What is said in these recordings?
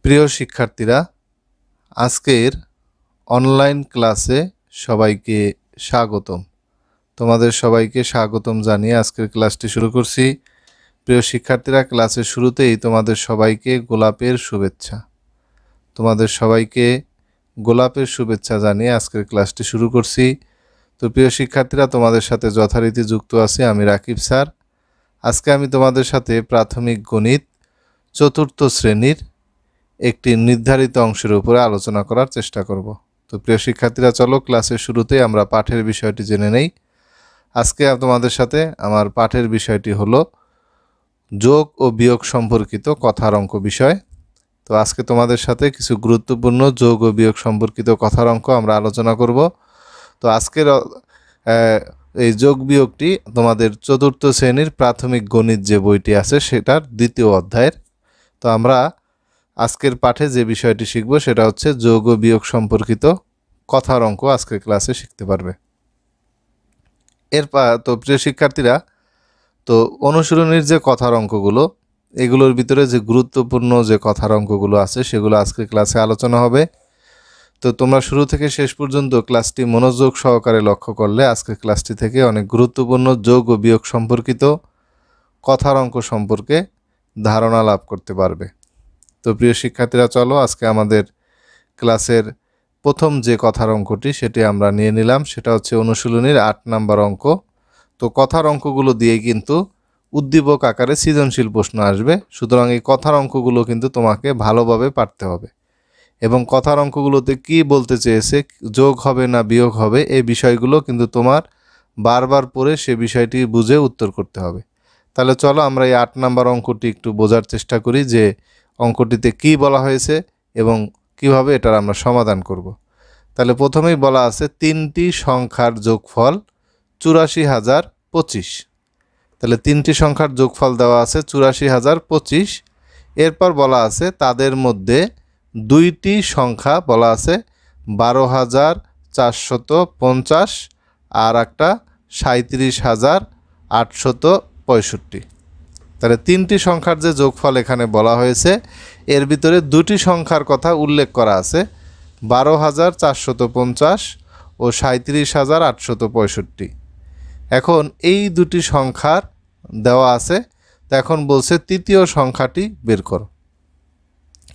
প্রিয় শিক্ষার্থীরা, আজকের অনলাইন ক্লাসে সবাইকে স্বাগতম। তোমাদের সবাইকে স্বাগতম জানিয়ে আজকের ক্লাসটি শুরু করছি। প্রিয় শিক্ষার্থীরা, ক্লাসের শুরুতেই তোমাদের সবাইকে গোলাপের শুভেচ্ছা। তোমাদের সবাইকে গোলাপের শুভেচ্ছা জানিয়ে আজকের ক্লাসটি শুরু করছি। তো প্রিয় শিক্ষার্থীরা, তোমাদের সাথে যথারীতি যুক্ত আছি আমি রাকিব স্যার। আজকে আমি তোমাদের সাথে প্রাথমিক গণিত চতুর্থ শ্রেণীর একটি নির্ধারিত অংশের উপরে আলোচনা করার চেষ্টা করব। তো প্রিয় শিক্ষার্থীরা, চলো ক্লাসের শুরুতেই আমরা পাঠের বিষয়টি জেনে নেই। আজকে তোমাদের সাথে আমার পাঠের বিষয়টি হলো যোগ ও বিয়োগ সম্পর্কিত কথার অঙ্ক বিষয়। তো আজকে তোমাদের সাথে কিছু গুরুত্বপূর্ণ যোগ ও বিয়োগ সম্পর্কিত কথার অঙ্ক আমরা আলোচনা করব। তো আজকের এই যোগ বিয়োগটি তোমাদের চতুর্থ শ্রেণীর প্রাথমিক গণিত যে বইটি আছে সেটার দ্বিতীয় অধ্যায়ের। তো আমরা আজকের পাঠে যে বিষয়টি শিখব সেটা হচ্ছে যোগ ও বিয়োগ সম্পর্কিত কথার অঙ্ক আজকের ক্লাসে শিখতে পারবে। তো প্রিয় শিক্ষার্থীরা, তো অনুশীলনীর যে কথার অঙ্কগুলো, এগুলোর ভিতরে যে গুরুত্বপূর্ণ যে কথার অঙ্কগুলো আছে সেগুলো আজকের ক্লাসে আলোচনা হবে। তো তোমরা শুরু থেকে শেষ পর্যন্ত ক্লাসটি মনোযোগ সহকারে লক্ষ্য করলে আজকের ক্লাসটি থেকে অনেক গুরুত্বপূর্ণ যোগ ও বিয়োগ সম্পর্কিত কথার অঙ্ক সম্পর্কে ধারণা লাভ করতে পারবে। তো প্রিয় শিক্ষার্থীরা, চলো আজকে আমাদের ক্লাসের প্রথম যে কথার অঙ্কটি সেটি আমরা নিয়ে নিলাম। সেটা হচ্ছে অনুশীলনীর 8 নম্বর অঙ্ক। তো কথার অঙ্কগুলো দিয়ে কিন্তু উদ্দীপক আকারে সৃজনশীল প্রশ্ন আসবে, সুতরাং এই কথার অঙ্কগুলো কিন্তু তোমাকে ভালোভাবে পারতে হবে এবং কথার অঙ্কগুলোতে কি বলতে চেয়েছে, যোগ হবে না বিয়োগ হবে, এই বিষয়গুলো কিন্তু তোমার বারবার পড়ে সে বিষয়টি বুঝে উত্তর করতে হবে। তাহলে চলো আমরা এই 8 নম্বর অঙ্কটি একটু বোঝার চেষ্টা করি যে অঙ্কটিতে কি বলা হয়েছে এবং কিভাবে এটার আমরা সমাধান করব। তাহলে প্রথমেই বলা আছে 3টি সংখ্যার যোগফল 84,025। তাহলে 3টি সংখ্যার যোগফল দেওয়া আছে 84,025। এরপর বলা আছে তাদের মধ্যে 2টি সংখ্যা বলা আছে 12,450 আর একটা 37,865। তাহলে 3টি সংখ্যার যে যোগফল এখানে বলা হয়েছে এর ভিতরে 2টি সংখ্যার কথা উল্লেখ করা আছে 12,450 ও 37,865। এখন এই দুটি সংখ্যার দেওয়া আছে, তো এখন বলছে তৃতীয় সংখ্যাটি বের করো।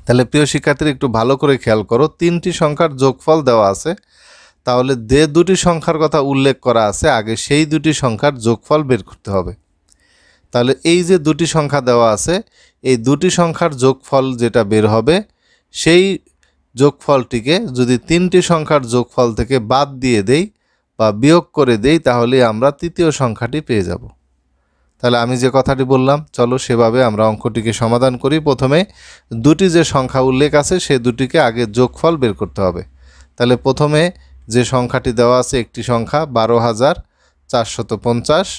তাহলে প্রিয় শিক্ষার্থীরা একটু ভালো করে খেয়াল করো, 3টি সংখ্যার যোগফল দেওয়া আছে, তাহলে যে দুটি সংখ্যার কথা উল্লেখ করা আছে আগে সেই দুটি সংখ্যার যোগফল বের করতে হবে। তাহলে এই যে দুটি সংখ্যা দেওয়া আছে এই দুটি সংখ্যার যোগফল যেটা বের হবে সেই যোগফলটিকে যদি 3টি সংখ্যার যোগফল থেকে বাদ দিয়ে দেই বা বিয়োগ করে দেই তাহলে আমরা তৃতীয় সংখ্যাটি পেয়ে যাব। তাহলে আমি যে কথাটি বললাম চলো সেভাবে আমরা অঙ্কটিকে সমাধান করি। প্রথমে দুটি যে সংখ্যা উল্লেখ আছে সে দুটিকে আগে যোগফল বের করতে হবে। তাহলে প্রথমে যে সংখ্যাটি দেওয়া আছে একটি সংখ্যা 12,450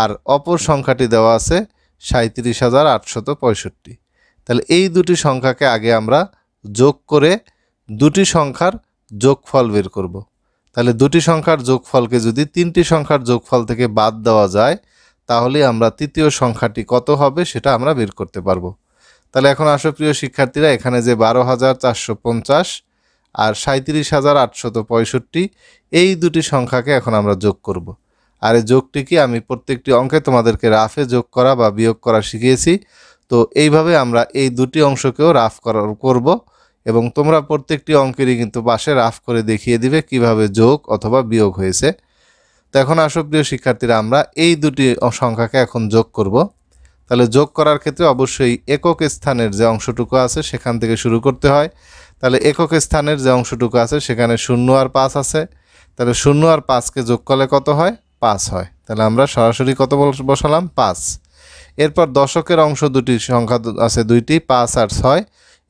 আর অপর সংখ্যাটি দেওয়া আছে 37,865। তাহলে এই দুটি সংখ্যাকে আগে আমরা যোগ করে দুটি সংখ্যার যোগফল বের করব। তাহলে দুটি সংখ্যার যোগফলকে যদি 3টি সংখ্যার যোগফল থেকে বাদ দেওয়া যায় তাহলে আমরা তৃতীয় সংখ্যাটি কত হবে সেটা আমরা বের করতে পারবো। তাহলে এখন আসো প্রিয় শিক্ষার্থীরা, এখানে যে 12,450 আর 37,865 এই দুটি সংখ্যাকে এখন আমরা যোগ করব। আর এই যোগটি কি আমি প্রত্যেকটি অঙ্কে তোমাদেরকে রাফে যোগ করা বা বিয়োগ করা শিখিয়েছি। তো এইভাবে আমরা এই দুটি অংশকেও রাফ করব এবং তোমরা প্রত্যেকটি অঙ্কেরই কিন্তু পাশে রাফ করে দেখিয়ে দিবে কিভাবে যোগ অথবা বিয়োগ হয়েছে। তো এখন আসো প্রিয় শিক্ষার্থীরা, আমরা এই দুটি সংখ্যাকে এখন যোগ করব। তাহলে যোগ করার ক্ষেত্রে অবশ্যই একক স্থানের যে অংশটুকু আছে সেখান থেকে শুরু করতে হয়। তাহলে একক স্থানের যে অংশটুকু আছে সেখানে 0 আর 5 আছে। তাহলে 0 আর 5কে যোগ করলে কত হয়? 5 হয়। তাহলে আমরা সরাসরি কত বসালাম? 5। এরপর দশকের অংশ দুটি সংখ্যা আছে 2টি, 5 আর 6।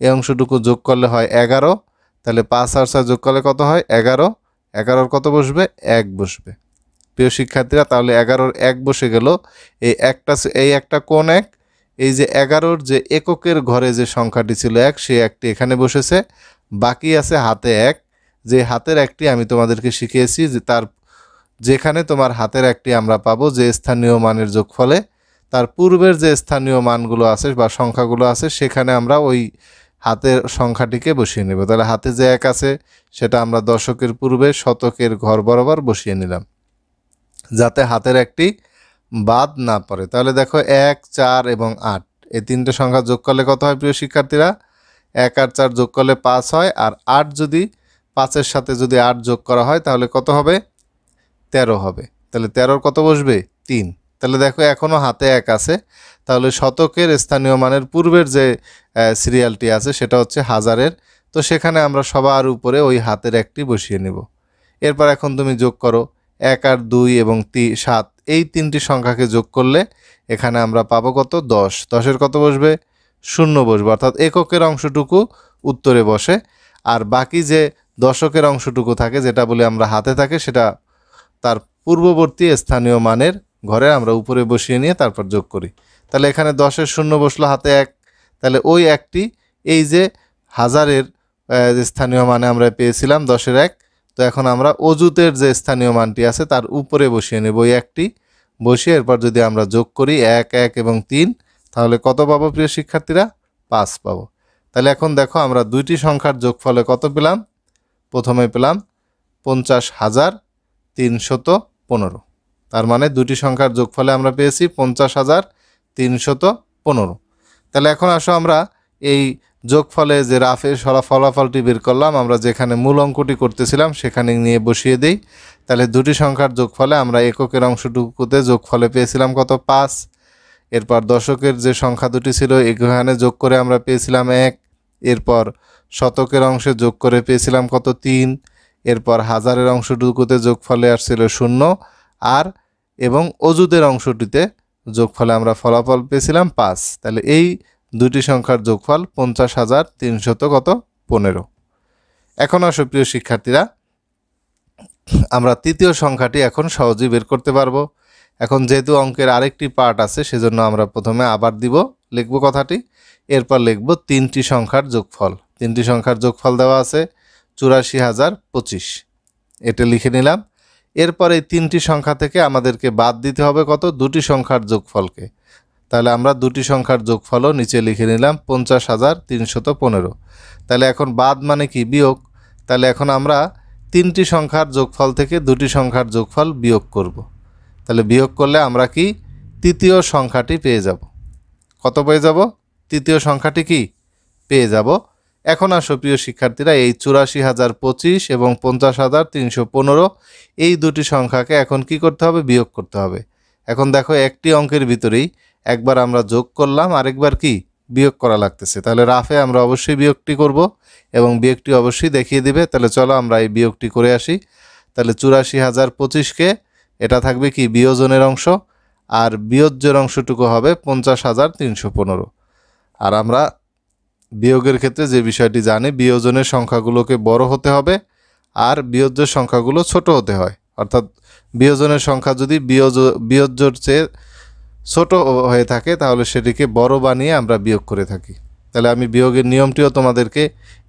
এই অংশটুকু যোগ করলে হয় 11। তাহলে 5 আর 6 যোগ করলে কত হয়? 11। 11-র কত বসবে? 1 বসবে। প্রিয় শিক্ষার্থীরা, তাহলে 11-র 1 বসে গেল। এই একটা কোন 1? এই যে 11-র যে এককের ঘরে যে সংখ্যাটি ছিল 1 সেই একটি এখানে বসেছে। বাকি আছে হাতে 1, যে হাতের একটি আমি তোমাদেরকে শিখিয়েছি যে তার যেখানে তোমার হাতের একটি আমরা পাবো যে স্থানীয় মানের যোগফলে তার পূর্বের যে স্থানীয় মানগুলো আছে বা সংখ্যাগুলো আছে সেখানে আমরা ওই হাতের সংখ্যাটিকে বসিয়ে নেব। তাহলে হাতে যে 1 আছে সেটা আমরা দশকের পূর্বে শতকের ঘর বরাবর বসিয়ে নিলাম, যাতে হাতের একটি বাদ না পড়ে। তাহলে দেখো 1, 4 এবং 8 এই তিনটে সংখ্যা যোগ করলে কত হয় প্রিয় শিক্ষার্থীরা? 1 আর 4 যোগ করলে 5 হয়, আর 8 যদি 5-এর সাথে যদি 8 যোগ করা হয় তাহলে কত হবে? 13 হবে। তাহলে 13 কত বসবে? 3। তাহলে দেখো এখনও হাতে 1 আছে, তাহলে শতকের স্থানীয় মানের পূর্বের যে সিরিয়ালটি আছে সেটা হচ্ছে হাজারের, তো সেখানে আমরা সবার উপরে ওই হাতের একটি বসিয়ে নেব। এরপর এখন তুমি যোগ করো 1 আর 2 এবং 7, এই তিনটি সংখ্যাকে যোগ করলে এখানে আমরা পাবো কত? 10। 10-এর কত বসবে? 0 বসবে, অর্থাৎ এককের অংশটুকু উত্তরে বসে, আর বাকি যে দশকের অংশটুকু থাকে যেটা বলে আমরা হাতে থাকে সেটা তার পূর্ববর্তী স্থানীয় মানের ঘরে আমরা উপরে বসিয়ে নিয়ে তারপর যোগ করি। তাহলে এখানে 10-এর 0 বসলো, হাতে 1, তাহলে ওই একটি এই যে হাজারের স্থানীয় মানে আমরা পেয়েছিলাম 10-এর 1, তো এখন আমরা অযুতের যে স্থানীয় মানটি আছে তার উপরে বসিয়ে নেব ওই একটি, বসিয়ে এরপর যদি আমরা যোগ করি 1, 1 এবং 3, তাহলে কত পাবো প্রিয় শিক্ষার্থীরা? 5 পাবো। তাহলে এখন দেখো আমরা দুইটি সংখ্যার যোগফলে কত পেলাম? প্রথমে পেলাম 50,315, তার মানে দুটি সংখ্যার যোগফলে আমরা পেয়েছি 50,315। তাহলে এখন আসো আমরা এই যোগফলে যে রাফের ফলাফলটি বের করলাম, আমরা যেখানে মূল অঙ্কটি করতেছিলাম সেখানে নিয়ে বসিয়ে দেই। তাহলে দুটি সংখ্যার যোগফলে আমরা এককের অংশটুকুতে যোগফলে পেয়েছিলাম কত? 5। এরপর দশকের যে সংখ্যা দুটি ছিল এখানে যোগ করে আমরা পেয়েছিলাম 1। এরপর শতকের অংশে যোগ করে পেয়েছিলাম কত? 3। এরপর হাজারের অংশটুকুতে যোগফলে আসছিল 0, আর এবং অযুতের অংশটিতে যোগফলে আমরা ফলাফল পেয়েছিলাম 5। তাহলে এই দুটি সংখ্যার যোগফল 50,315। এখন আসো প্রিয় শিক্ষার্থীরা, আমরা তৃতীয় সংখ্যাটি এখন সহজেই বের করতে পারবো। এখন যেহেতু অঙ্কের আরেকটি পার্ট আছে সেজন্য আমরা প্রথমে আবার লিখব কথাটি, এরপর লিখব তিনটি সংখ্যার যোগফল। তিনটি সংখ্যার যোগফল দেওয়া আছে 84,025, এটা লিখে নিলাম। এরপর এই তিনটি সংখ্যা থেকে আমাদেরকে বাদ দিতে হবে কত? দুটি সংখ্যার যোগফলকে। তাহলে আমরা দুটি সংখ্যার যোগফলও নিচে লিখে নিলাম 50,315। তাহলে এখন বাদ মানে কি? বিয়োগ। তাহলে এখন আমরা তিনটি সংখ্যার যোগফল থেকে দুটি সংখ্যার যোগফল বিয়োগ করব। তাহলে বিয়োগ করলে আমরা কি? তৃতীয় সংখ্যাটি পেয়ে যাব। কত পেয়ে যাব? তৃতীয় সংখ্যাটি কি পেয়ে যাব। এখন আসো প্রিয় শিক্ষার্থীরা, এই 84,025 এবং 50,315 এই দুটি সংখ্যাকে এখন কি করতে হবে? বিয়োগ করতে হবে। এখন দেখো একটি অঙ্কের ভিতরেই একবার আমরা যোগ করলাম, আরেকবার কি বিয়োগ করা লাগতেছে। তাহলে রাফে আমরা অবশ্যই বিয়োগটি করব এবং বিয়োগটি অবশ্যই দেখিয়ে দিবে। তাহলে চলো আমরা এই বিয়োগটি করে আসি। তাহলে 84,025কে এটা থাকবে কি? বিয়োজনের অংশ, আর বিয়োজ্যের অংশটুকু হবে 50,315। আর আমরা বিয়োগের ক্ষেত্রে যে বিষয়টি জানি, বিয়োজনের সংখ্যাগুলোকে বড় হতে হবে আর বিয়োজ্যের সংখ্যাগুলো ছোট হতে হয়। অর্থাৎ বিয়োজনের সংখ্যা যদি বিয়োজ্যর চেয়ে ছোট হয়ে থাকে তাহলে সেটিকে বড় বানিয়ে আমরা বিয়োগ করে থাকি। তাহলে আমি বিয়োগের নিয়মটিও তোমাদেরকে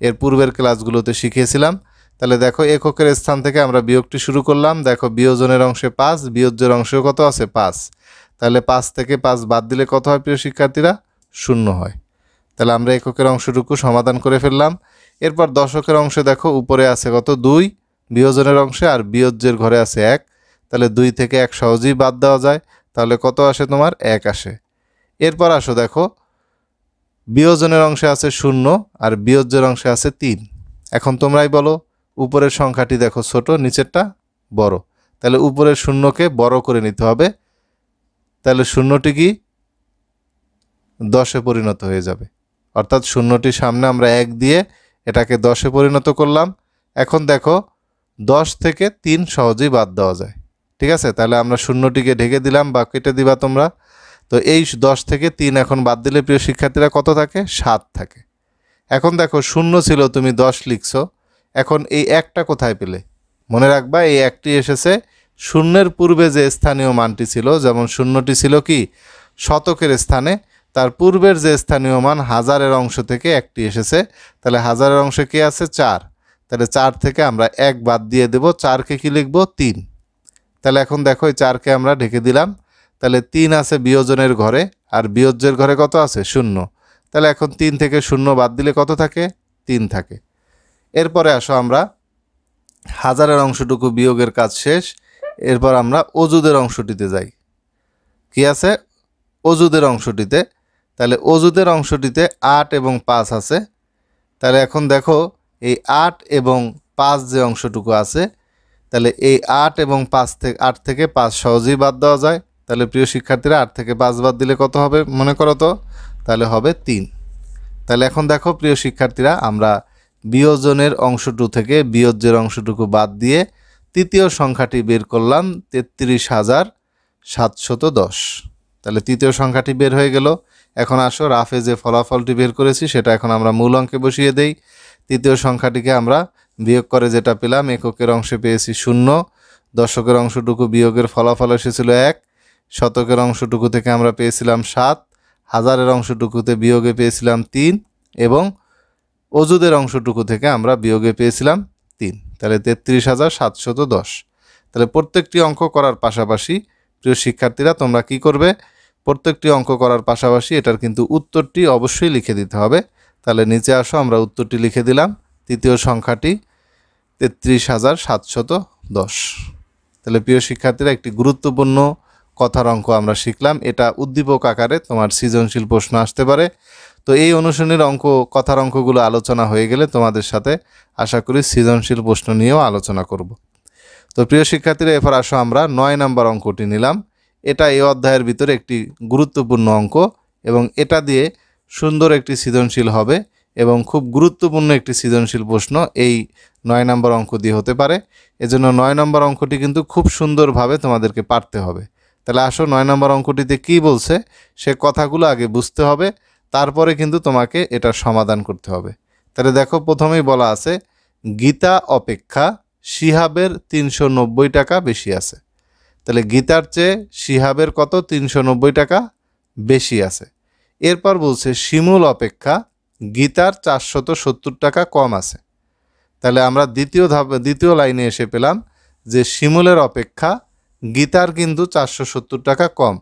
এর পূর্বের ক্লাসগুলোতে শিখিয়েছিলাম। তাহলে দেখো এককের স্থান থেকে আমরা বিয়োগটি শুরু করলাম। দেখো বিয়োজনের অংশে 5, বিয়োজ্যের অংশেও কত আছে? 5। তাহলে 5 থেকে 5 বাদ দিলে কত হয় প্রিয় শিক্ষার্থীরা? 0 হয়। তাহলে আমরা এককের অংশটুকু সমাধান করে ফেললাম। এরপর দশকের অংশে দেখো উপরে আছে কত? 2 বিয়োজনের অংশে, আর বিয়োজ্যের ঘরে আছে 1। তাহলে 2 থেকে 1 সহজেই বাদ দেওয়া যায়। তাহলে কত আসে? তোমার 1 আসে। এরপর আসো দেখো বিয়োজনের অংশে আছে 0 আর বিয়োজ্যের অংশে আছে 3। এখন তোমরাই বলো, উপরের সংখ্যাটি দেখো ছোট, নিচেরটা বড়। তাহলে উপরের শূন্যকে বড় করে নিতে হবে। তাহলে শূন্যটি কি 10-এ পরিণত হয়ে যাবে। অর্থাৎ শূন্যটির সামনে আমরা 1 দিয়ে এটাকে 10-এ পরিণত করলাম। এখন দেখো 10 থেকে 3 সহজেই বাদ দেওয়া যায়। ঠিক আছে, তাহলে আমরা শূন্যটিকে ঢেকে দিলাম বা কেটে দিবা তোমরা। তো এই 10 থেকে 3 এখন বাদ দিলে প্রিয় শিক্ষার্থীরা কত থাকে? 7 থাকে। এখন দেখো 0 ছিল, তুমি 10 লিখছো, এখন এই 1টা কোথায় পেলে? মনে রাখবা এই 1টি এসেছে শূন্যের পূর্বে যে স্থানীয় মানটি ছিল, যেমন শূন্যটি ছিল কি শতকের স্থানে, তার পূর্বের যে স্থানীয় মান হাজারের অংশ থেকে 1টি এসেছে। তাহলে হাজারের অংশে কি আছে? 4। তাহলে 4 থেকে আমরা 1 বাদ দিয়ে দেব, 4কে কি লিখব? 3। তাহলে এখন দেখো এই 4কে আমরা ঢেকে দিলাম। তাহলে 3 আছে বিয়োজনের ঘরে, আর বিয়োজ্যের ঘরে কত আছে? 0। তাহলে এখন 3 থেকে 0 বাদ দিলে কত থাকে? 3 থাকে। এরপরে আসো আমরা হাজারের অংশটুকু বিয়োগের কাজ শেষ। এরপর আমরা অজুদের অংশটিতে যাই। কি আছে? অজুদের অংশটিতে। তাহলে অজুদের অংশটিতে 8 এবং 5 আছে। তাহলে এখন দেখো এই 8 এবং 5 যে অংশটুকু আছে, তাহলে এই 8 এবং 8 থেকে 5 সহজেই বাদ দেওয়া যায়। তাহলে প্রিয় শিক্ষার্থীরা 8 থেকে 5 বাদ দিলে কত হবে মনে করো তো? তাহলে হবে 3। তাহলে এখন দেখো প্রিয় শিক্ষার্থীরা, আমরা বিয়োজনের অংশটুকু থেকে বিয়োজ্যের অংশটুকু বাদ দিয়ে তৃতীয় সংখ্যাটি বের করলাম 33,710। তাহলে তৃতীয় সংখ্যাটি বের হয়ে গেল। এখন আসো রাফে যে ফলাফলটি বের করেছি সেটা এখন আমরা মূল অঙ্কে বসিয়ে দেই। তৃতীয় সংখ্যাটিকে আমরা বিয়োগ করে যেটা পেলাম, এককের অংশে পেয়েছি 0, দশকের অংশটুকু বিয়োগের ফলাফল এসেছিল 1, শতকের অংশটুকু থেকে আমরা পেয়েছিলাম 7, হাজারের অংশটুকুতে বিয়োগে পেয়েছিলাম 3 এবং অজুদের অংশটুকু থেকে আমরা বিয়োগে পেয়েছিলাম 3। তাহলে 33,710। তাহলে প্রত্যেকটি অঙ্ক করার পাশাপাশি প্রিয় শিক্ষার্থীরা তোমরা কি করবে? প্রত্যেকটি অঙ্ক করার পাশাপাশি এটার কিন্তু উত্তরটি অবশ্যই লিখে দিতে হবে। তাহলে নিচে আসো, আমরা উত্তরটি লিখে দিলাম। তৃতীয় সংখ্যাটি 33,710। তাহলে প্রিয় শিক্ষার্থীরা, একটি গুরুত্বপূর্ণ কথার অঙ্ক আমরা শিখলাম। এটা উদ্দীপক আকারে তোমার সৃজনশীল প্রশ্ন আসতে পারে। তো এই অনুশীলনের অঙ্ক, কথার অঙ্কগুলো আলোচনা হয়ে গেলে তোমাদের সাথে আশা করি সৃজনশীল প্রশ্ন নিয়েও আলোচনা করব। তো প্রিয় শিক্ষার্থীরা, এরপর আসো আমরা 9 নম্বর অঙ্কটি নিলাম। এটা এই অধ্যায়ের ভিতরে একটি গুরুত্বপূর্ণ অঙ্ক এবং এটা দিয়ে সুন্দর একটি সৃজনশীল হবে এবং খুব গুরুত্বপূর্ণ একটি সৃজনশীল প্রশ্ন এই 9 নম্বর অঙ্ক দিয়ে হতে পারে। এজন্য 9 নম্বর অঙ্কটি কিন্তু খুব সুন্দরভাবে তোমাদেরকে পারতে হবে। তাহলে আসো 9 নম্বর অঙ্কটিতে কি বলছে সে কথাগুলো আগে বুঝতে হবে, তারপরে কিন্তু তোমাকে এটার সমাধান করতে হবে। তাহলে দেখো, প্রথমেই বলা আছে গীতা অপেক্ষা শিহাবের 390 টাকা বেশি আছে। তাহলে গীতার চেয়ে শিহাবের কত? 390 টাকা বেশি আছে। এরপর বলছে শিমুল অপেক্ষা গীতার 470 টাকা কম আছে। তাহলে আমরা দ্বিতীয় লাইনে এসে পেলাম যে শিমুলের অপেক্ষা গীতার কিন্তু 470 টাকা কম।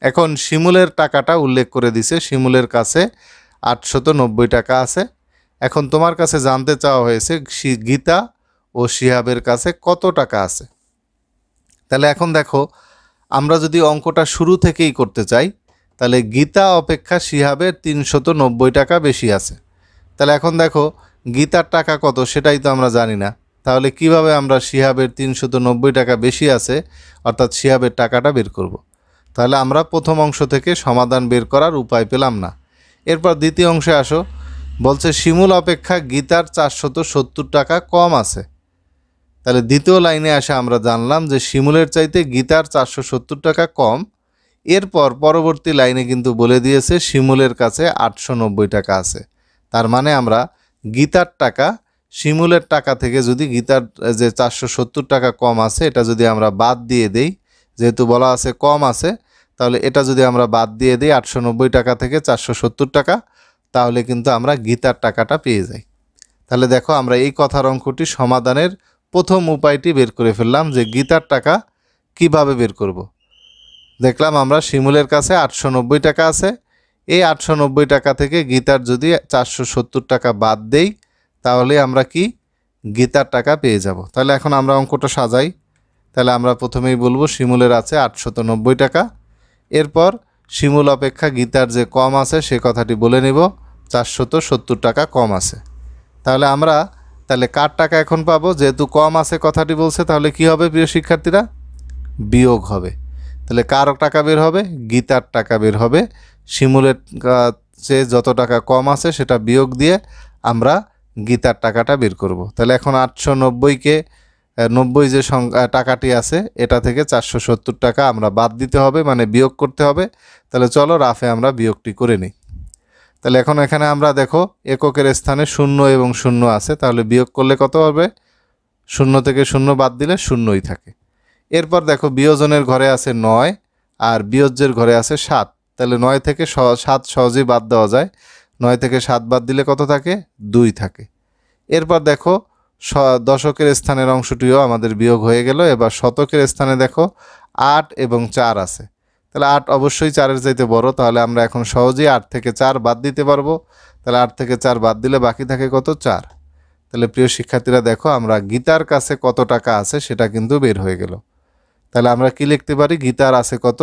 এখন শিমুলের টাকাটা উল্লেখ করে দিছে, শিমুলের কাছে 890 টাকা আছে। এখন তোমার কাছে জানতে চাওয়া হয়েছে গীতা ও শিহাবের কাছে কত টাকা আছে। তাহলে এখন দেখো, আমরা যদি অঙ্কটা শুরু থেকেই করতে চাই, তাহলে গীতা অপেক্ষা শিহাবের 390 টাকা বেশি আছে। তাহলে এখন দেখো, গীতার টাকা কত সেটাই তো আমরা জানি না। তাহলে কিভাবে আমরা শিহাবের 390 টাকা বেশি আছে অর্থাৎ শিহাবের টাকাটা বের করব। তাহলে আমরা প্রথম অংশ থেকে সমাধান বের করার উপায় পেলাম না। এরপর দ্বিতীয় অংশে আসো, বলছে শিমুল অপেক্ষা গীতার 470 টাকা কম আছে। তাহলে দ্বিতীয় লাইনে আসে আমরা জানলাম যে শিমুলের চাইতে গীতার 470 টাকা কম। এরপর পরবর্তী লাইনে কিন্তু বলে দিয়েছে শিমুলের কাছে 890 টাকা আছে। তার মানে আমরা গীতার টাকা শিমুলের টাকা থেকে যদি গীতার যে 470 টাকা কম আছে এটা যদি আমরা বাদ দিয়ে দেই, যেহেতু বলা আছে কম আছে, তাহলে এটা যদি আমরা বাদ দিয়ে দিই 890 টাকা থেকে 470 টাকা, তাহলে কিন্তু আমরা গীতার টাকাটা পেয়ে যাই। তাহলে দেখো, আমরা এই কথার অঙ্কটি সমাধানের প্রথম উপায়টি বের করে ফেললাম যে গীতার টাকা কিভাবে বের করব। দেখলাম আমরা শিমুলের কাছে 890 টাকা আছে, এই 890 টাকা থেকে গীতার যদি 470 টাকা বাদ দেই তাহলে আমরা কি গীতার টাকা পেয়ে যাব। তাহলে এখন আমরা অঙ্কটা সাজাই। তাহলে আমরা প্রথমেই বলবো শিমুলের আছে 890 টাকা, এরপর শিমুল অপেক্ষা গীতার যে কম আছে সে কথাটি বলে নেব, 470 টাকা কম আছে। তাহলে আমরা কার টাকা এখন পাবো? যেহেতু কম আছে কথাটি বলছে, তাহলে কি হবে প্রিয় শিক্ষার্থীরা? বিয়োগ হবে। তাহলে কার টাকা বের হবে? গীতার টাকা বের হবে। শিমুলের চেয়ে যত টাকা কম আছে সেটা বিয়োগ দিয়ে আমরা গীতার টাকাটা বের করব। তাহলে এখন 890কে 90 যে টাকাটি আছে এটা থেকে 470 টাকা আমরা বাদ দিতে হবে, মানে বিয়োগ করতে হবে। তাহলে চলো রাফে আমরা বিয়োগটি করে নিই। তাহলে এখন এখানে আমরা দেখো এককের স্থানে 0 এবং 0 আছে, তাহলে বিয়োগ করলে কত হবে? 0 থেকে 0 বাদ দিলে 0ই থাকে। এরপর দেখো বিয়োজনের ঘরে আছে 9 আর বিয়োজ্যের ঘরে আছে 7। তাহলে 9 থেকে 7 সহজেই বাদ দেওয়া যায়, 9 থেকে 7 বাদ দিলে কত থাকে? 2 থাকে। এরপর দেখো দশকের স্থানের অংশটিও আমাদের বিয়োগ হয়ে গেল। এবার শতকের স্থানে দেখো 8 এবং 4 আছে, তাহলে 8 অবশ্যই 4-এর চাইতে বড়, তাহলে আমরা এখন সহজেই 8 থেকে 4 বাদ দিতে পারবো। তাহলে 8 থেকে 4 বাদ দিলে বাকি থাকে কত? 4। তাহলে প্রিয় শিক্ষার্থীরা দেখো আমরা গীতার কাছে কত টাকা আছে সেটা কিন্তু বের হয়ে গেল। তাহলে আমরা কি লিখতে পারি? গীতার আছে কত?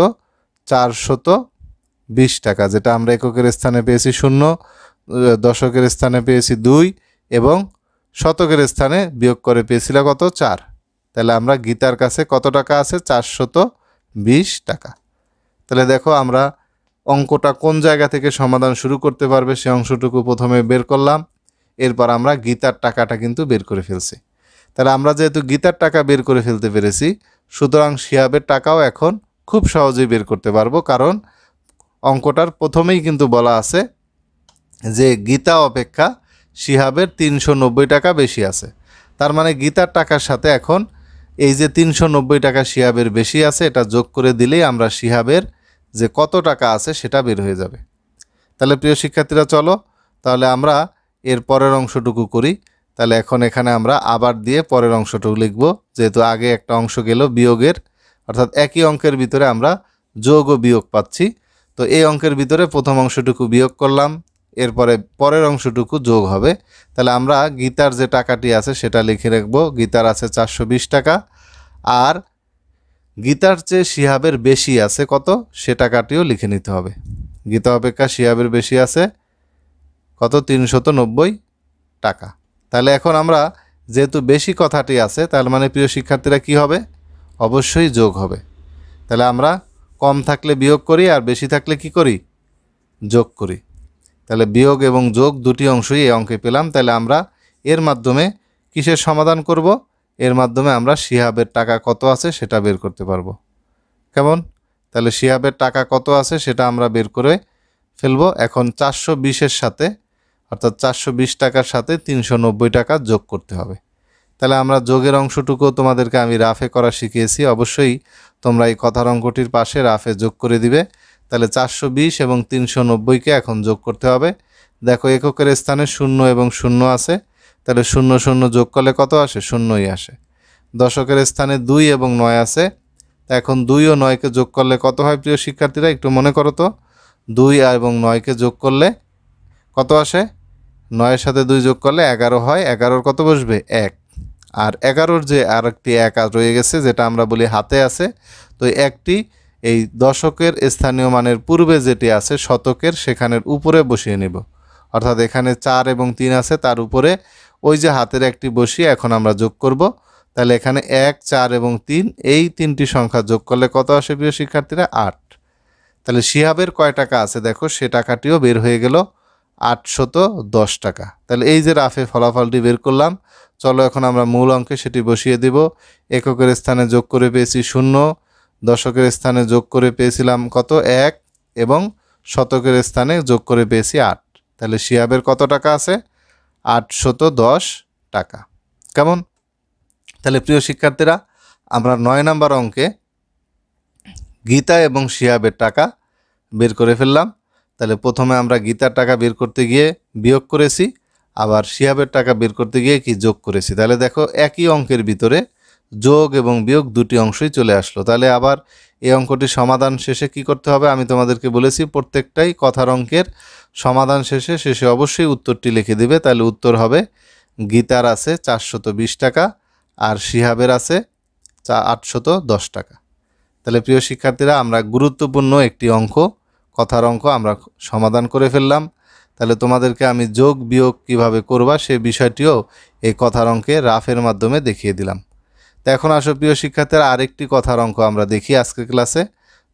420 টাকা, যেটা আমরা এককের স্থানে পেয়েছি 0, দশকের স্থানে পেয়েছি 2 এবং শতকের স্থানে বিয়োগ করে পেয়েছিল কত? 4। তাহলে আমরা গীতার কাছে কত টাকা আছে? 420 টাকা। তাহলে দেখো আমরা অঙ্কটা কোন জায়গা থেকে সমাধান শুরু করতে পারবে সে অংশটুকু প্রথমে বের করলাম, এরপর আমরা গীতার টাকাটা কিন্তু বের করে ফেলছি। তাহলে আমরা যেহেতু গীতার টাকা বের করে ফেলতে পেরেছি, সুতরাং শিহাবের টাকাও এখন খুব সহজেই বের করতে পারবো, কারণ অঙ্কটার প্রথমেই কিন্তু বলা আছে যে গীতা অপেক্ষা শিহাবের 390 টাকা বেশি আছে। তার মানে গীতার টাকার সাথে এখন এই যে 390 টাকা শিহাবের বেশি আছে এটা যোগ করে দিলেই আমরা শিহাবের যে কত টাকা আছে সেটা বের হয়ে যাবে। তাহলে প্রিয় শিক্ষার্থীরা চলো তাহলে আমরা এর পরের অংশটুকু করি। তাহলে এখন এখানে আমরা আবার দিয়ে পরের অংশটুকু লিখব, যেহেতু আগে একটা অংশ গেল বিয়োগের, অর্থাৎ একই অঙ্কের ভিতরে আমরা যোগ ও বিয়োগ পাচ্ছি। তো এই অঙ্কের ভিতরে প্রথম অংশটুকু বিয়োগ করলাম, এরপরে পরের অংশটুকু যোগ হবে। তাহলে আমরা গীতার যে টাকাটি আছে সেটা লিখে রাখবো। গীতার আছে 420 টাকা, আর গীতার চেয়ে শিহাবের বেশি আছে কত সে টাকাটিও লিখে নিতে হবে। গীতা অপেক্ষা শিহাবের বেশি আছে কত? 390 টাকা। তাহলে এখন আমরা যেহেতু বেশি কথাটি আছে, তার মানে প্রিয় শিক্ষার্থীরা কি হবে? অবশ্যই যোগ হবে। তাহলে আমরা কম থাকলে বিয়োগ করি, আর বেশি থাকলে কি করি? যোগ করি। তাহলে বিয়োগ এবং যোগ দুটি অংশই এই অঙ্কে পেলাম। তাহলে আমরা এর মাধ্যমে কিসের সমাধান করব? এর মাধ্যমে আমরা শিহাবের টাকা কত আছে সেটা বের করতে পারবো। কেমন? তাহলে শিহাবের টাকা কত আছে সেটা আমরা বের করে ফেলবো। এখন 420-এর সাথে, অর্থাৎ 420 টাকার সাথে 390 টাকা যোগ করতে হবে। তাহলে আমরা যোগের অংশটুকু তোমাদেরকে আমি রাফে করা শিখিয়েছি, অবশ্যই তোমরা এই কথার অঙ্কটির পাশে রাফে যোগ করে দিবে। তাহলে 420 এবং 390-কে এখন যোগ করতে হবে। দেখো এককের স্থানে 0 এবং 0 আছে, তাহলে 0 0 যোগ করলে কত আসে? 0ই আসে। দশকের স্থানে 2 এবং 9 আছে, এখন 2 ও 9-কে যোগ করলে কত হয় প্রিয় শিক্ষার্থীরা? একটু মনে করো তো। 2 এবং 9-কে যোগ করলে কত আসে? 9-এর সাথে 2 যোগ করলে 11 হয়। 11-র কত বসবে? 1। আর 11-র যে আর একটি 1 রয়ে গেছে, যেটা আমরা বলি হাতে আছে, তো একটি এই দশকের স্থানীয় মানের পূর্বে যেটি আছে শতকের, সেখানের উপরে বসিয়ে নেব। অর্থাৎ এখানে 4 এবং 3 আছে, তার উপরে ওই যে হাতের একটি বসিয়ে এখন আমরা যোগ করব। তাহলে এখানে 1, 4 এবং 3 এই তিনটি সংখ্যা যোগ করলে কত আসে প্রিয় শিক্ষার্থীরা? 8। তাহলে শিহাবের কয় টাকা আছে দেখো, সে টাকাটিও বের হয়ে গেল 810 টাকা। তাহলে এই যে রাফে ফলাফলটি বের করলাম, চলো এখন আমরা মূল অঙ্কে সেটি বসিয়ে দিব। এককের স্থানে যোগ করে পেয়েছি 0, দশকের স্থানে যোগ করে পেয়েছিলাম কত? 1 এবং শতকের স্থানে যোগ করে পেয়েছি 8। তাহলে শিহাবের কত টাকা আছে? 810 টাকা। কেমন? তাহলে প্রিয় শিক্ষার্থীরা আমরা 9 নম্বর অঙ্কে গীতা এবং শিহাবের টাকা বের করে ফেললাম। তাহলে প্রথমে আমরা গীতার টাকা বের করতে গিয়ে বিয়োগ করেছি, আবার শিহাবের টাকা বের করতে গিয়ে কি যোগ করেছি। তাহলে দেখো একই অঙ্কের ভিতরে যোগ এবং বিয়োগ দুটি অংশই চলে আসলো। তাহলে আবার এই অঙ্কটি সমাধান শেষে কি করতে হবে? আমি তোমাদেরকে বলেছি প্রত্যেকটাই কথার অঙ্কের সমাধান শেষে অবশ্যই উত্তরটি লিখে দিবে। তাহলে উত্তর হবে গীতার আছে 420 টাকা আর শিহাবের আছে 810 টাকা। তাহলে প্রিয় শিক্ষার্থীরা আমরা গুরুত্বপূর্ণ একটি অঙ্ক, কথার অঙ্ক আমরা সমাধান করে ফেললাম। তাহলে তোমাদেরকে আমি যোগ বিয়োগ কিভাবে করবা সে বিষয়টিও এই কথার অঙ্কে রাফের মাধ্যমে দেখিয়ে দিলাম। তো এখন আসো প্রিয় শিক্ষার্থীরা আরেকটি কথার অঙ্ক আমরা দেখি আজকের ক্লাসে।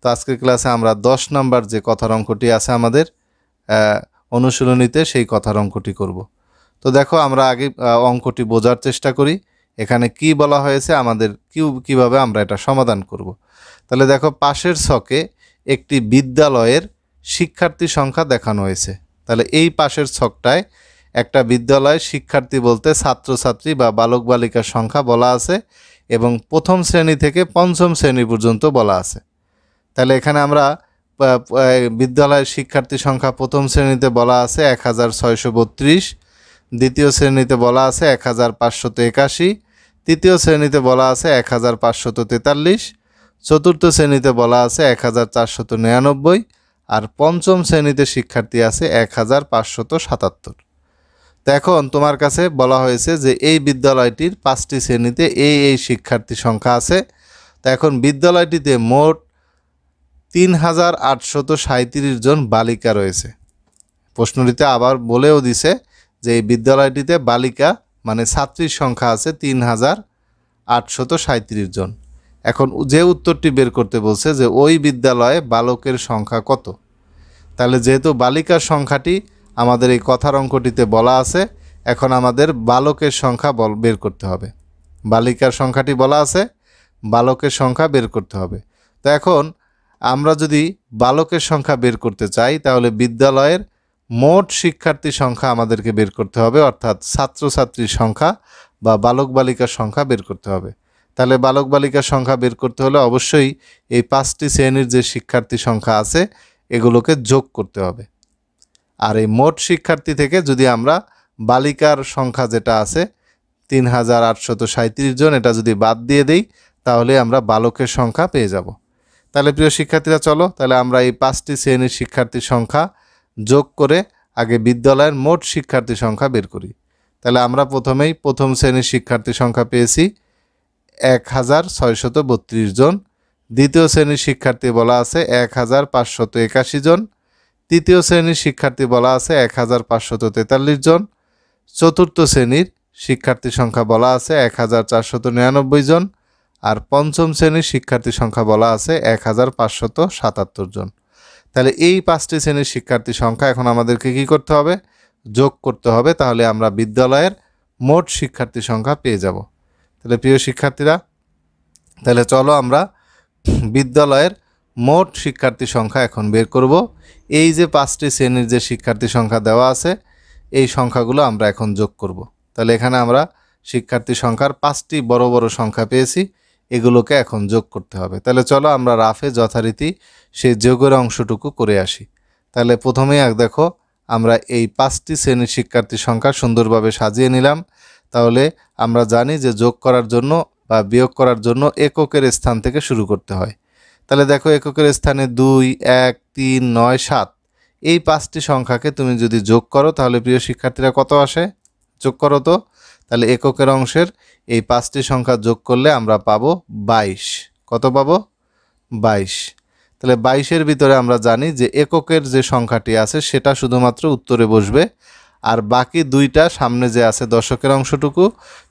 তো আজকের ক্লাসে আমরা 10 নম্বর যে কথার অঙ্কটি আছে আমাদের অনুশীলনীতে, সেই কথার অঙ্কটি করব। তো দেখো আমরা আগে অঙ্কটি বোঝার চেষ্টা করি, এখানে কি বলা হয়েছে, আমাদের কিভাবে আমরা এটা সমাধান করব। তাহলে দেখো পাশের ছকে একটি বিদ্যালয়ের শিক্ষার্থী সংখ্যা দেখানো হয়েছে। তাহলে এই পাশের ছকটায় একটা বিদ্যালয়ের শিক্ষার্থী বলতে ছাত্রছাত্রী বা বালক বালিকার সংখ্যা বলা আছে এবং প্রথম শ্রেণী থেকে পঞ্চম শ্রেণী পর্যন্ত বলা আছে। তাহলে এখানে আমরা বিদ্যালয়ের শিক্ষার্থী সংখ্যা প্রথম শ্রেণীতে বলা আছে 1632, দ্বিতীয় শ্রেণীতে বলা আছে 1581, তৃতীয় শ্রেণীতে বলা আছে 1543, চতুর্থ শ্রেণীতে বলা আছে 1499 আর পঞ্চম শ্রেণীতে শিক্ষার্থী আছে 1577। তো এখন তোমার কাছে বলা হয়েছে যে এই বিদ্যালয়টির 5টি শ্রেণীতে এই শিক্ষার্থী সংখ্যা আছে। তো এখন বিদ্যালয়টিতে মোট 3837 জন বালিকা রয়েছে। প্রশ্নটিতে আবার বলেও দিছে যে এই বিদ্যালয়টিতে বালিকা মানে ছাত্রীর সংখ্যা আছে 3837 জন। এখন যে উত্তরটি বের করতে বলছে যে ওই বিদ্যালয়ে বালকের সংখ্যা কত, তাহলে যেহেতু বালিকার সংখ্যাটি আমাদের এই কথার অঙ্কটিতে বলা আছে, এখন আমাদের বালকের সংখ্যা বের করতে হবে। বালিকার সংখ্যাটি বলা আছে, বালকের সংখ্যা বের করতে হবে। তো এখন আমরা যদি বালকের সংখ্যা বের করতে চাই তাহলে বিদ্যালয়ের মোট শিক্ষার্থী সংখ্যা আমাদেরকে বের করতে হবে, অর্থাৎ ছাত্রছাত্রীর সংখ্যা বা বালক বালিকার সংখ্যা বের করতে হবে। তাহলে বালক বালিকার সংখ্যা বের করতে হলে অবশ্যই এই 5টি শ্রেণীর যে শিক্ষার্থী সংখ্যা আছে এগুলোকে যোগ করতে হবে। আর এই মোট শিক্ষার্থী থেকে যদি আমরা বালিকার সংখ্যা যেটা আছে 3837 জন এটা যদি বাদ দিয়ে দেই তাহলে আমরা বালকের সংখ্যা পেয়ে যাব। তাহলে প্রিয় শিক্ষার্থীরা চলো তাহলে আমরা এই 5টি শ্রেণীর শিক্ষার্থীর সংখ্যা যোগ করে আগে বিদ্যালয়ের মোট শিক্ষার্থী সংখ্যা বের করি। তাহলে আমরা প্রথমেই প্রথম শ্রেণীর শিক্ষার্থী সংখ্যা পেয়েছি 1632 জন। দ্বিতীয় শ্রেণীর শিক্ষার্থী বলা আছে 1581 জন। তৃতীয় শ্রেণীর শিক্ষার্থী বলা আছে 1543 জন। চতুর্থ শ্রেণীর শিক্ষার্থী সংখ্যা বলা আছে 1499 জন। আর পঞ্চম শ্রেণীর শিক্ষার্থী সংখ্যা বলা আছে 1577 জন। তাহলে এই 5টি শ্রেণীর শিক্ষার্থী সংখ্যা এখন আমাদেরকে কি করতে হবে, যোগ করতে হবে। তাহলে আমরা বিদ্যালয়ের মোট শিক্ষার্থী সংখ্যা পেয়ে যাব। তাহলে প্রিয় শিক্ষার্থীরা তাহলে চলো আমরা বিদ্যালয়ের মোট শিক্ষার্থী সংখ্যা এখন বের করব। এই যে 5টি শ্রেণীর যে শিক্ষার্থী সংখ্যা দেওয়া আছে এই সংখ্যাগুলো আমরা এখন যোগ করব। তাহলে এখানে আমরা শিক্ষার্থী সংখ্যার 5টি বড় বড় সংখ্যা পেয়েছি, এগুলোকে এখন যোগ করতে হবে। তাহলে চলো আমরা রাফে যথারীতি সেই যোগের অংশটুকু করে আসি। তাহলে প্রথমেই দেখো আমরা এই 5টি শ্রেণীর শিক্ষার্থী সংখ্যা সুন্দরভাবে সাজিয়ে নিলাম। তাহলে আমরা জানি যে যোগ করার জন্য বা বিয়োগ করার জন্য এককের স্থান থেকে শুরু করতে হয়। তাহলে দেখো এককের স্থানে 2, 1, 3, 9, 7 এই 5টি সংখ্যাকে তুমি যদি যোগ করো তাহলে প্রিয় শিক্ষার্থীরা কত আসে, যোগ করো তো। তাহলে এককের অংশের এই 5টি সংখ্যা যোগ করলে আমরা পাবো 22। কত পাবো, 22। তাহলে 22-এর ভিতরে আমরা জানি যে এককের যে সংখ্যাটি আছে সেটা শুধুমাত্র উত্তরে বসবে, আর বাকি দুইটা সামনে যে আছে দশকের অংশটুকু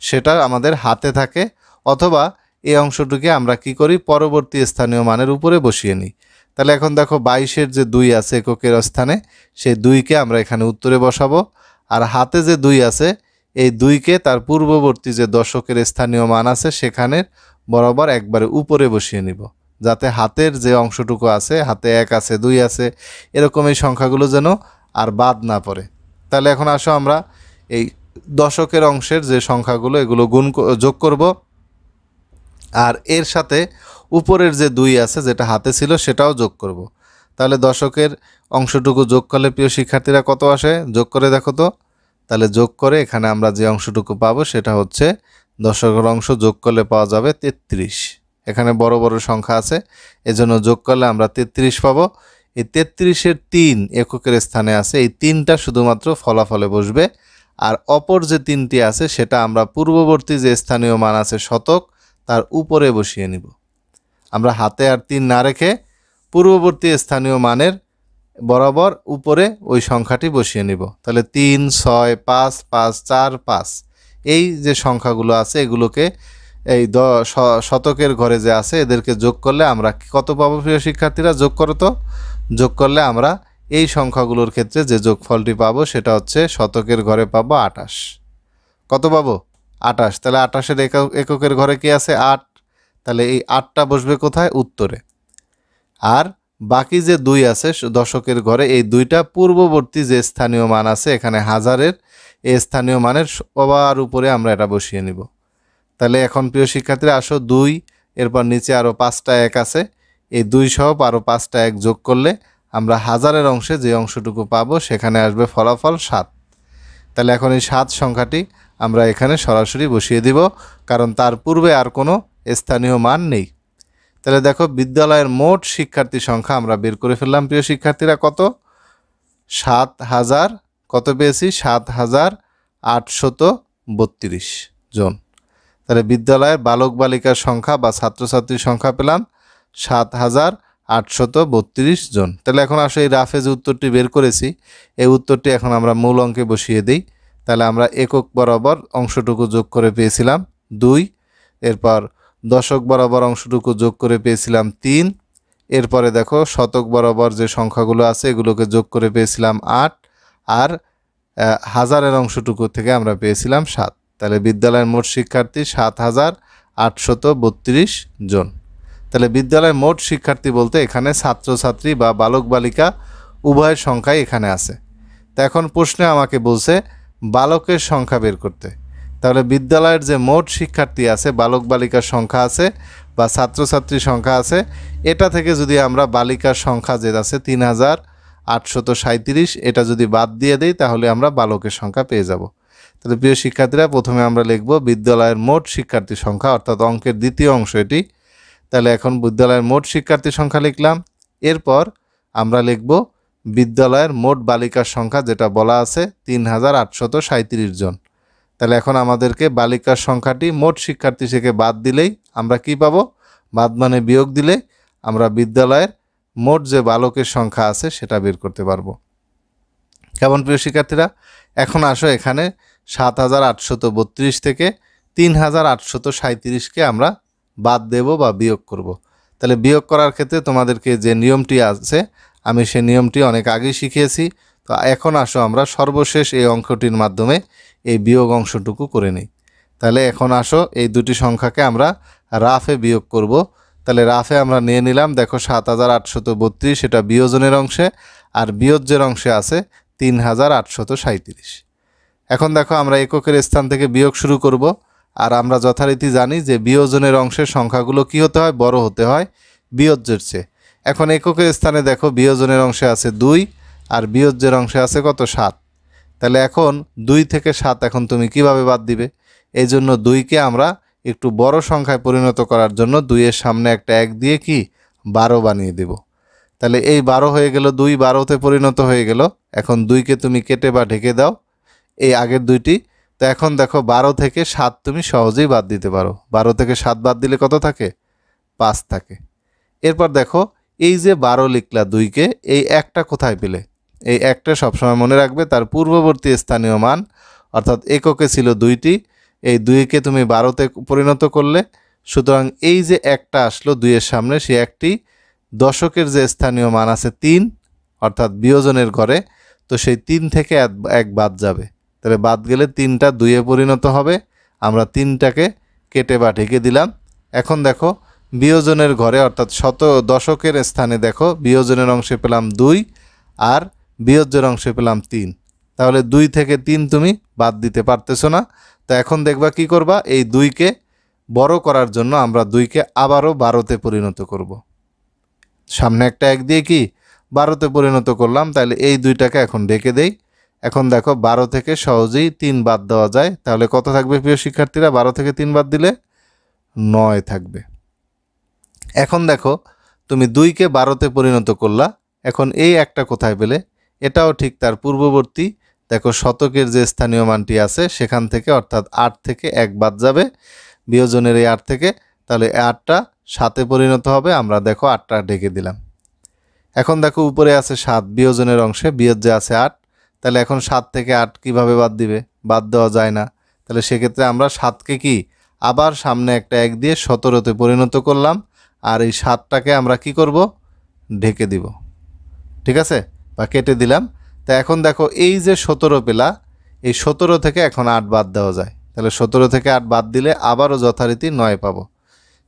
সেটা আমাদের হাতে থাকে, অথবা এই অংশটুকে আমরা কি করি পরবর্তী স্থানীয় মানের উপরে বসিয়ে নিই। তাহলে এখন দেখো 22-এর যে 2 আছে এককের স্থানে সেই 2কে আমরা এখানে উত্তরে বসাবো, আর হাতে যে 2 আছে এই 2কে তার পূর্ববর্তী যে দশকের স্থানীয় মান আছে সেখানে বরাবর একবারে উপরে বসিয়ে নিব, যাতে হাতের যে অংশটুকু আছে হাতে 1 আছে 2 আছে এরকম এই সংখ্যাগুলো যেন আর বাদ না পড়ে। তাহলে এখন আসো আমরা এই দশকের অংশের যে সংখ্যাগুলো এগুলো যোগ করব, আর এর সাথে উপরের যে 2 আছে যেটা হাতে ছিল সেটাও যোগ করব। তাহলে দশকের অংশটুকু যোগ করলে প্রিয় শিক্ষার্থীরা কত আসে, যোগ করে দেখো তো। তাহলে যোগ করে এখানে আমরা যে অংশটুকু পাবো সেটা হচ্ছে দশকের অংশ যোগ করলে পাওয়া যাবে 33। এখানে বড় বড় সংখ্যা আছে এজন্য যোগ করলে আমরা 33 পাবো। এই 33-এর 3 এককের স্থানে আছে, এই 3টা শুধুমাত্র ফলাফলে বসবে, আর অপর যে 3টি আছে সেটা আমরা পূর্ববর্তী যে স্থানীয় মান আছে শতক তার উপরে বসিয়ে নিব। আমরা হাতে আর 3 না রেখে পূর্ববর্তী স্থানীয় মানের বরাবর উপরে ওই সংখ্যাটি বসিয়ে নিব। তাহলে 3, 6, 5, 5, 4, 5 এই যে সংখ্যাগুলো আছে এগুলোকে এই শতকের ঘরে যে আছে এদেরকে যোগ করলে আমরা কত পাবো প্রিয় শিক্ষার্থীরা, যোগ করো তো। যোগ করলে আমরা এই সংখ্যাগুলোর ক্ষেত্রে যে যোগফলটি পাবো সেটা হচ্ছে শতকের ঘরে পাবো 28। কত পাবো, 28। তাহলে 28-এর এককের ঘরে কি আছে 8, তাহলে এই 8টা বসবে কোথায়, উত্তরে। আর বাকি যে 2 আছে দশকের ঘরে এই 2টা পূর্ববর্তী যে স্থানীয় মান আছে এখানে হাজারের এই স্থানীয় মানের সবার উপরে আমরা এটা বসিয়ে নিব। তাহলে এখন প্রিয় শিক্ষার্থীরা আসো 2 এরপর নিচে আরও 5টা 1 আছে, এই 2 সহ আরও 5টা 1 যোগ করলে আমরা হাজারের অংশে যে অংশটুকু পাবো সেখানে আসবে ফলাফল 7। তাহলে এখন এই 7 সংখ্যাটি আমরা এখানে সরাসরি বসিয়ে দিব, কারণ তার পূর্বে আর কোনো স্থানীয় মান নেই। তাহলে দেখো বিদ্যালয়ের মোট শিক্ষার্থী সংখ্যা আমরা বের করে ফেললাম প্রিয় শিক্ষার্থীরা কত ৭,০০০ কত পেয়েছি ৭,৮৩২ জন। তাহলে বিদ্যালয়ের বালক বালিকার সংখ্যা বা ছাত্রছাত্রীর সংখ্যা পেলাম ৭,৮৩২ জন। তাহলে এখন আসলে এই রাফে যে উত্তরটি বের করেছি এই উত্তরটি এখন আমরা মূল অঙ্কে বসিয়ে দিই। তাহলে আমরা একক বরাবর অংশটুকু যোগ করে পেয়েছিলাম 2, এরপর দশক বরাবর অংশটুকু যোগ করে পেয়েছিলাম 3, এরপরে দেখো শতক বরাবর যে সংখ্যাগুলো আছে এগুলোকে যোগ করে পেয়েছিলাম 8, আর হাজারের অংশটুকু থেকে আমরা পেয়েছিলাম 7। তাহলে বিদ্যালয়ের মোট শিক্ষার্থী ৭,৮৩২ জন। তাহলে বিদ্যালয়ের মোট শিক্ষার্থী বলতে এখানে ছাত্রছাত্রী বা বালক বালিকা উভয়ের সংখ্যাই এখানে আছে। তো এখন প্রশ্নে আমাকে বলছে বালকের সংখ্যা বের করতে। তাহলে বিদ্যালয়ের যে মোট শিক্ষার্থী আছে বালক বালিকার সংখ্যা আছে বা ছাত্রছাত্রীর সংখ্যা আছে এটা থেকে যদি আমরা বালিকার সংখ্যা যে আছে ৩,৮৩৭ এটা যদি বাদ দিয়ে দেই তাহলে আমরা বালকের সংখ্যা পেয়ে যাব। তাহলে প্রিয় শিক্ষার্থীরা প্রথমে আমরা লিখব বিদ্যালয়ের মোট শিক্ষার্থী সংখ্যা অর্থাৎ অঙ্কের দ্বিতীয় অংশ এটি। তাহলে এখন বিদ্যালয়ের মোট শিক্ষার্থী সংখ্যা লিখলাম, এরপর আমরা লিখব বিদ্যালয়ের মোট বালিকার সংখ্যা যেটা বলা আছে ৩,৮৩৭ জন। তাহলে এখন আমাদেরকে বালিকার সংখ্যাটি মোট শিক্ষার্থী থেকে বাদ দিলেই আমরা কি পাবো, বাদ মানে বিয়োগ দিলে আমরা বিদ্যালয়ের মোট যে বালকের সংখ্যা আছে সেটা বের করতে পারবো। কেমন প্রিয় শিক্ষার্থীরা? এখন আসো এখানে ৭,৮৩২ থেকে ৩,৮৩৭কে আমরা বাদ দেব বা বিয়োগ করব। তাহলে বিয়োগ করার ক্ষেত্রে তোমাদেরকে যে নিয়মটি আছে আমি সেই নিয়মটি অনেক আগেই শিখিয়েছি। তো এখন আসো আমরা সর্বশেষ এই অঙ্কটির মাধ্যমে এই বিয়োগ অংশটুকু করে নিই। তাহলে এখন আসো এই দুটি সংখ্যাকে আমরা রাফে বিয়োগ করব। তাহলে রাফে আমরা নিয়ে নিলাম দেখো ৭,৮৩২ এটা বিয়োজনের অংশে আর বিয়োজ্যের অংশে আছে ৩,৮৩৭। এখন দেখো আমরা এককের স্থান থেকে বিয়োগ শুরু করব। আর আমরা যথারীতি জানি যে বিয়োজনের অংশের সংখ্যাগুলো কি হতে হয়, বড় হতে হয় বিয়োজ্যের চেয়ে। এখন এককের স্থানে দেখো বিয়োজনের অংশে আছে 2 আর বিয়োজ্যের অংশে আছে কত 7। তাহলে এখন 2 থেকে 7 এখন তুমি কিভাবে বাদ দিবে? এই জন্য 2কে আমরা একটু বড় সংখ্যায় পরিণত করার জন্য 2 এর সামনে একটা 1 দিয়ে কি 12 বানিয়ে দেব। তাহলে এই 12 হয়ে গেল, 2 12তে পরিণত হয়ে গেল। এখন 2কে তুমি কেটে বা ঢেকে দাও এই আগের দুইটি। তো এখন দেখো 12 থেকে 7 তুমি সহজেই বাদ দিতে পারো। 12 থেকে 7 বাদ দিলে কত থাকে? 5 থাকে। এরপর দেখো এই যে 12 লিখলা 2কে, এই একটা কোথায় পেলে? এই একটা সবসময় মনে রাখবে তার পূর্ববর্তী স্থানীয় মান, অর্থাৎ এককে ছিল 2টি, এই 2কে তুমি 12তে পরিণত করলে। সুতরাং এই যে একটা আসলো 2 এর সামনে সে একটি দশকের যে স্থানীয় মান আছে 3 অর্থাৎ বিয়োজনের ঘরে, তো সেই 3 থেকে 1 বাদ যাবে। তাহলে বাদ গেলে 3টা 2-এ পরিণত হবে। আমরা 3টাকে কেটে বা ঢেকে দিলাম। এখন দেখো বিয়োজনের ঘরে অর্থাৎ দশকের স্থানে দেখো বিয়োজনের অংশে পেলাম 2 আর বিয়োজ্যের অংশে পেলাম 3। তাহলে 2 থেকে 3 তুমি বাদ দিতে পারতেছো না। তো এখন দেখবা কি করবা, এই 2কে বড় করার জন্য আমরা 2কে আবারও 12তে পরিণত করব। সামনে একটা 1 দিয়ে কি 12তে পরিণত করলাম। তাহলে এই 2টাকে এখন ঢেকে দেই। এখন দেখো 12 থেকে সহজেই 3 বাদ দেওয়া যায়। তাহলে কত থাকবে প্রিয় শিক্ষার্থীরা? 12 থেকে 3 বাদ দিলে 9 থাকবে। এখন দেখো তুমি 2কে 12তে পরিণত করলা। এখন এই একটা কোথায় পেলে? এটাও ঠিক তার পূর্ববর্তী দেখো শতকের যে স্থানীয় মানটি আছে সেখান থেকে, অর্থাৎ 8 থেকে 1 বাদ যাবে বিয়োজনের এই 8 থেকে। তাহলে 8টা 7-এ পরিণত হবে। আমরা দেখো 8টা ঢেকে দিলাম। এখন দেখো উপরে আছে 7 বিয়োজনের অংশে, বিয়োজ্যে আছে 8। তাহলে এখন 7 থেকে 8 কিভাবে বাদ দিবে? বাদ দেওয়া যায় না। তাহলে সেক্ষেত্রে আমরা 7কে কি আবার সামনে একটা 1 দিয়ে 17তে পরিণত করলাম। আর এই 7টাকে আমরা কি করব? ঢেকে দিব। ঠিক আছে, বা কেটে দিলাম। তা এখন দেখো এই যে 17 পেলা, এই 17 থেকে এখন 8 বাদ দেওয়া যায়। তাহলে 17 থেকে 8 বাদ দিলে আবারও যথারীতি 9 পাবো।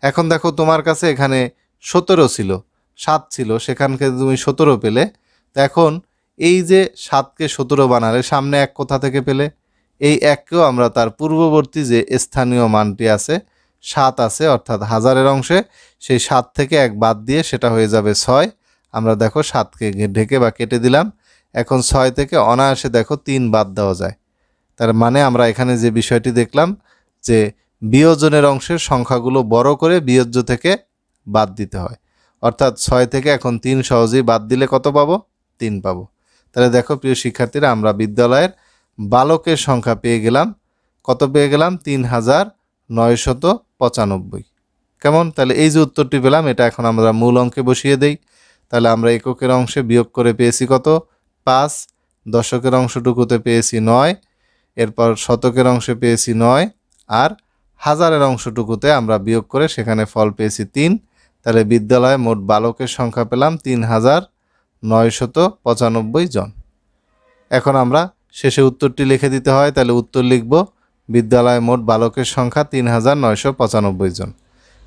এখন দেখো তোমার কাছে এখানে 17 ছিল, 7 ছিল, সেখানকে তুমি 17 পেলে। তো এখন এই যে 7কে 17 বানালে সামনে 1 কোথা থেকে পেলে? এই 1কেও আমরা তার পূর্ববর্তী যে স্থানীয় মানটি আছে 7 আছে অর্থাৎ হাজারের অংশে, সেই 7 থেকে 1 বাদ দিয়ে সেটা হয়ে যাবে 6। আমরা দেখো 7কে ঢেকে বা কেটে দিলাম। এখন 6 থেকে অনায়াসে দেখো 3 বাদ দেওয়া যায়। তার মানে আমরা এখানে যে বিষয়টি দেখলাম যে বিয়োজনের অংশের সংখ্যাগুলো বড় করে বিয়োজ্য থেকে বাদ দিতে হয়, অর্থাৎ 6 থেকে এখন 3 সহজেই বাদ দিলে কত পাবো? 3 পাবো। তাহলে দেখো প্রিয় শিক্ষার্থীরা, আমরা বিদ্যালয়ের বালকের সংখ্যা পেয়ে গেলাম। কত পেয়ে গেলাম? 3995। কেমন? তাহলে এই যে উত্তরটি পেলাম, এটা এখন আমরা মূল অঙ্কে বসিয়ে দেই। তাহলে আমরা এককের অংশে বিয়োগ করে পেয়েছি কত? 5, দশকের অংশটুকুতে পেয়েছি 9, এরপর শতকের অংশে পেয়েছি 9, আর হাজারের অংশটুকুতে আমরা বিয়োগ করে সেখানে ফল পেয়েছি 3। তাহলে বিদ্যালয়ে মোট বালকের সংখ্যা পেলাম 3995 জন। এখন আমরা শেষে উত্তরটি লিখে দিতে হয়। তাহলে উত্তর লিখব, বিদ্যালয়ে মোট বালকের সংখ্যা 3995 জন।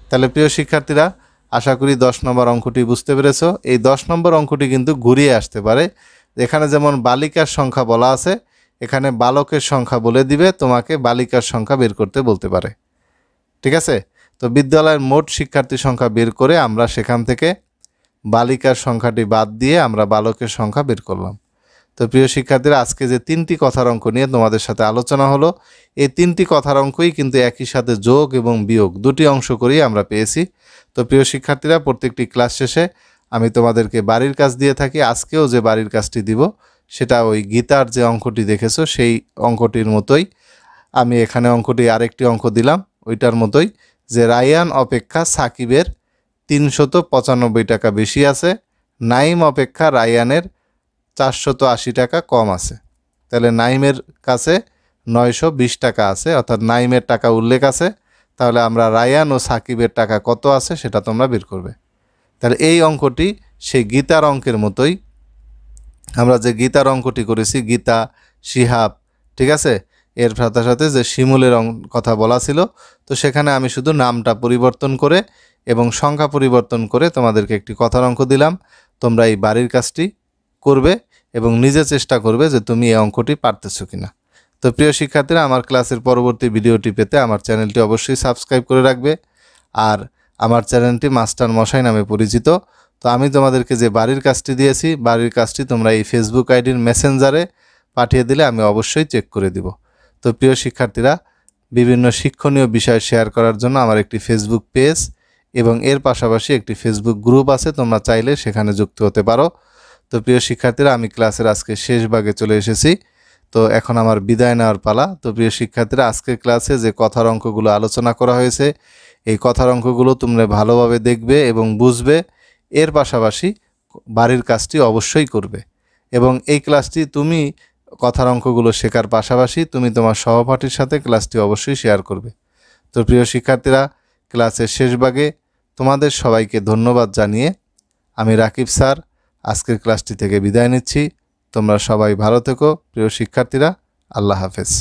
তাহলে প্রিয় শিক্ষার্থীরা, আশা করি 10 নম্বর অঙ্কটি বুঝতে পেরেছো। এই 10 নম্বর অঙ্কটি কিন্তু ঘুরিয়ে আসতে পারে। এখানে যেমন বালিকার সংখ্যা বলা আছে, এখানে বালকের সংখ্যা বলে দিবে, তোমাকে বালিকার সংখ্যা বের করতে বলতে পারে। ঠিক আছে? তো বিদ্যালয়ের মোট শিক্ষার্থী সংখ্যা বের করে আমরা সেখান থেকে বালিকার সংখ্যাটি বাদ দিয়ে আমরা বালকের সংখ্যা বের করলাম। তো প্রিয় শিক্ষার্থীরা, আজকে যে 3টি কথার অঙ্ক নিয়ে তোমাদের সাথে আলোচনা হলো, এই 3টি কথার অঙ্কই কিন্তু একই সাথে যোগ এবং বিয়োগ দুটি অংশ করেই আমরা পেয়েছি। তো প্রিয় শিক্ষার্থীরা, প্রত্যেকটি ক্লাস শেষে আমি তোমাদেরকে বাড়ির কাজ দিয়ে থাকি। আজকেও যে বাড়ির কাজটি দিব সেটা ওই গীতার যে অঙ্কটি দেখেছো সেই অঙ্কটির মতোই। আমি এখানে অঙ্কটি আরেকটি অঙ্ক দিলাম ওইটার মতোই, যে রায়ান অপেক্ষা সাকিবের 395 টাকা বেশি আছে, নাইম অপেক্ষা রায়ানের 480 টাকা কম আছে। তাহলে নাইমের কাছে 920 টাকা আছে, অর্থাৎ নাইমের টাকা উল্লেখ আছে। তাহলে আমরা রায়ান ও সাকিবের টাকা কত আছে সেটা তোমরা বের করবে। তাহলে এই অঙ্কটি সেই গীতার অঙ্কের মতোই। আমরা যে গীতার অঙ্কটি করেছি, গীতা, শিহাব, ঠিক আছে, এর সাথে সাথে যে শিমুলের কথা বলা ছিল, তো সেখানে আমি শুধু নামটা পরিবর্তন করে এবং সংখ্যা পরিবর্তন করে তোমাদেরকে একটি কথার অঙ্ক দিলাম। তোমরা এই বাড়ির কাজটি করবে এবং নিজে চেষ্টা করবে যে তুমি এই অঙ্কটি পারতেছো কিনা। তো প্রিয় শিক্ষার্থীরা, আমার ক্লাসের পরবর্তী ভিডিওটি পেতে আমার চ্যানেলটি অবশ্যই সাবস্ক্রাইব করে রাখবে। আর আমার চ্যানেলটি মাস্টার মশাই নামে পরিচিত। তো আমি তোমাদেরকে যে বাড়ির কাজটি দিয়েছি, বাড়ির কাজটি তোমরা এই ফেসবুক আইডির মেসেঞ্জারে পাঠিয়ে দিলে আমি অবশ্যই চেক করে দিব। তো প্রিয় শিক্ষার্থীরা, বিভিন্ন শিক্ষণীয় বিষয় শেয়ার করার জন্য আমার একটি ফেসবুক পেজ এবং এর পাশাপাশি একটি ফেসবুক গ্রুপ আছে, তোমরা চাইলে সেখানে যুক্ত হতে পারো। তো প্রিয় শিক্ষার্থীরা, আমি ক্লাসের আজকে শেষ ভাগে চলে এসেছি। তো এখন আমার বিদায় নেওয়ার পালা। তো প্রিয় শিক্ষার্থীরা, আজকের ক্লাসে যে কথার অঙ্কগুলো আলোচনা করা হয়েছে, এই কথার অঙ্কগুলো তোমরা ভালোভাবে দেখবে এবং বুঝবে। এর পাশাপাশি বাড়ির কাজটি অবশ্যই করবে এবং এই ক্লাসটি তুমি কথার অঙ্কগুলো শেখার পাশাপাশি তুমি তোমার সহপাঠীর সাথে ক্লাসটি অবশ্যই শেয়ার করবে। তো প্রিয় শিক্ষার্থীরা, ক্লাসের শেষ ভাগে তোমাদের সবাইকে ধন্যবাদ জানিয়ে আমি রাকিব স্যার আজকের ক্লাসটি থেকে বিদায় নিচ্ছি। তোমরা সবাই ভালো থেকো প্রিয় শিক্ষার্থীরা। আল্লাহ হাফেজ।